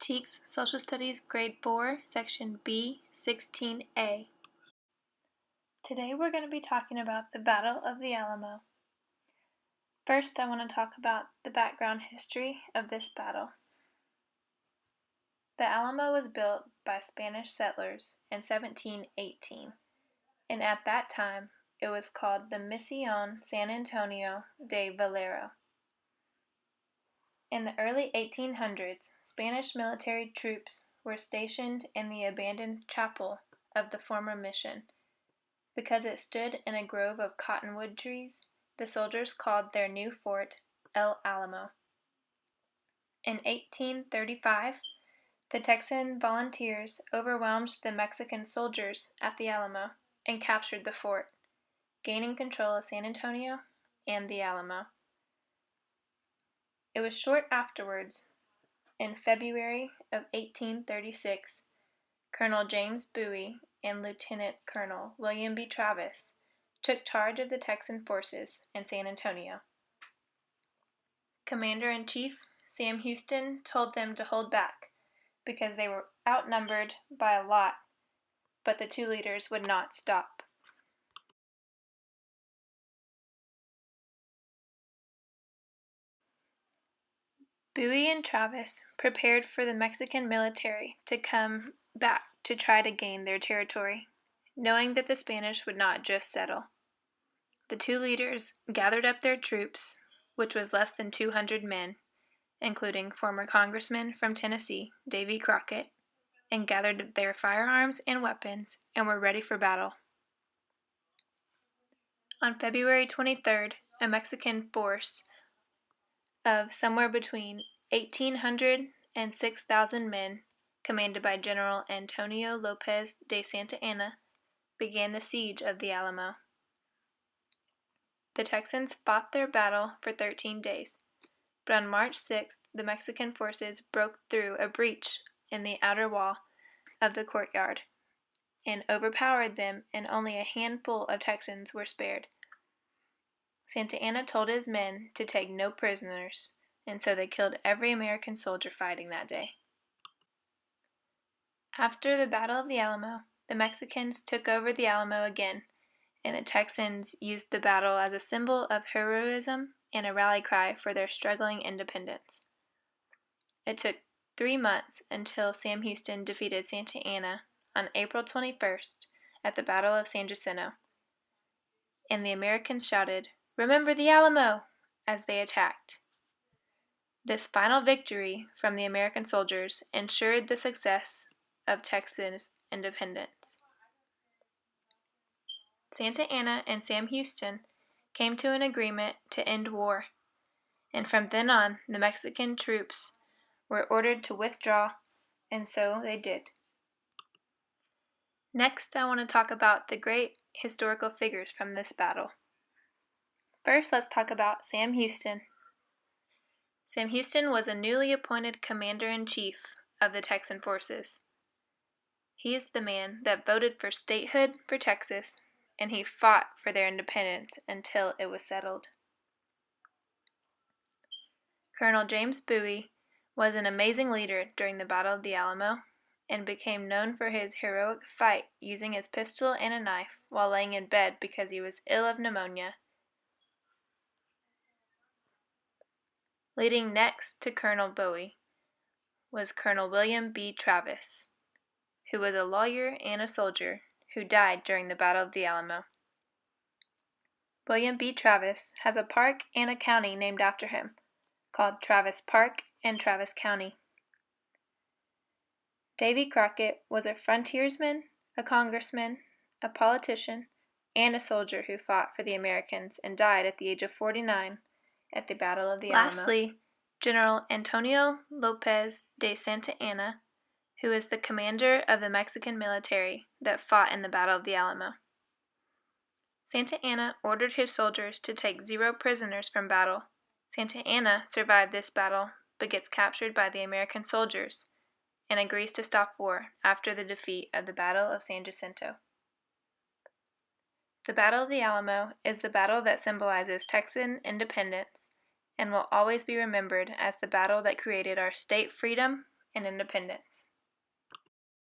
Teeks Social Studies Grade 4, Section B, 16A. Today we're going to be talking about the Battle of the Alamo. First, I want to talk about the background history of this battle. The Alamo was built by Spanish settlers in 1718, and at that time it was called the Misión San Antonio de Valero. In the early 1800s, Spanish military troops were stationed in the abandoned chapel of the former mission. Because it stood in a grove of cottonwood trees, the soldiers called their new fort El Alamo. In 1835, the Texan volunteers overwhelmed the Mexican soldiers at the Alamo and captured the fort, gaining control of San Antonio and the Alamo. It was short afterwards, in February of 1836, Colonel James Bowie and Lieutenant Colonel William B. Travis took charge of the Texan forces in San Antonio. Commander-in-Chief Sam Houston told them to hold back because they were outnumbered by a lot, but the two leaders would not stop. Bowie and Travis prepared for the Mexican military to come back to try to gain their territory, knowing that the Spanish would not just settle. The two leaders gathered up their troops, which was less than 200 men, including former Congressman from Tennessee, Davy Crockett, and gathered their firearms and weapons and were ready for battle. On February 23rd, a Mexican force of somewhere between 1,800 and 6,000 men, commanded by General Antonio Lopez de Santa Anna, began the siege of the Alamo. The Texans fought their battle for 13 days, but on March 6th, the Mexican forces broke through a breach in the outer wall of the courtyard and overpowered them, and only a handful of Texans were spared. Santa Anna told his men to take no prisoners, and so they killed every American soldier fighting that day. After the Battle of the Alamo, the Mexicans took over the Alamo again, and the Texans used the battle as a symbol of heroism and a rally cry for their struggling independence. It took 3 months until Sam Houston defeated Santa Anna on April 21st at the Battle of San Jacinto, and the Americans shouted, "Remember the Alamo!" as they attacked. This final victory from the American soldiers ensured the success of Texas independence. Santa Anna and Sam Houston came to an agreement to end war, and from then on, the Mexican troops were ordered to withdraw, and so they did. Next, I want to talk about the great historical figures from this battle. First, let's talk about Sam Houston. Sam Houston was a newly appointed commander-in-chief of the Texan forces. He is the man that voted for statehood for Texas, and he fought for their independence until it was settled. Colonel James Bowie was an amazing leader during the Battle of the Alamo and became known for his heroic fight using his pistol and a knife while laying in bed because he was ill of pneumonia. Leading next to Colonel Bowie was Colonel William B. Travis, who was a lawyer and a soldier who died during the Battle of the Alamo. William B. Travis has a park and a county named after him, called Travis Park and Travis County. Davy Crockett was a frontiersman, a congressman, a politician, and a soldier who fought for the Americans and died at the age of 49 at the Battle of the Alamo. Lastly, General Antonio Lopez de Santa Anna, who is the commander of the Mexican military that fought in the Battle of the Alamo. Santa Anna ordered his soldiers to take 0 prisoners from battle. Santa Anna survived this battle but gets captured by the American soldiers and agrees to stop war after the defeat of the Battle of San Jacinto. The Battle of the Alamo is the battle that symbolizes Texan independence and will always be remembered as the battle that created our state freedom and independence.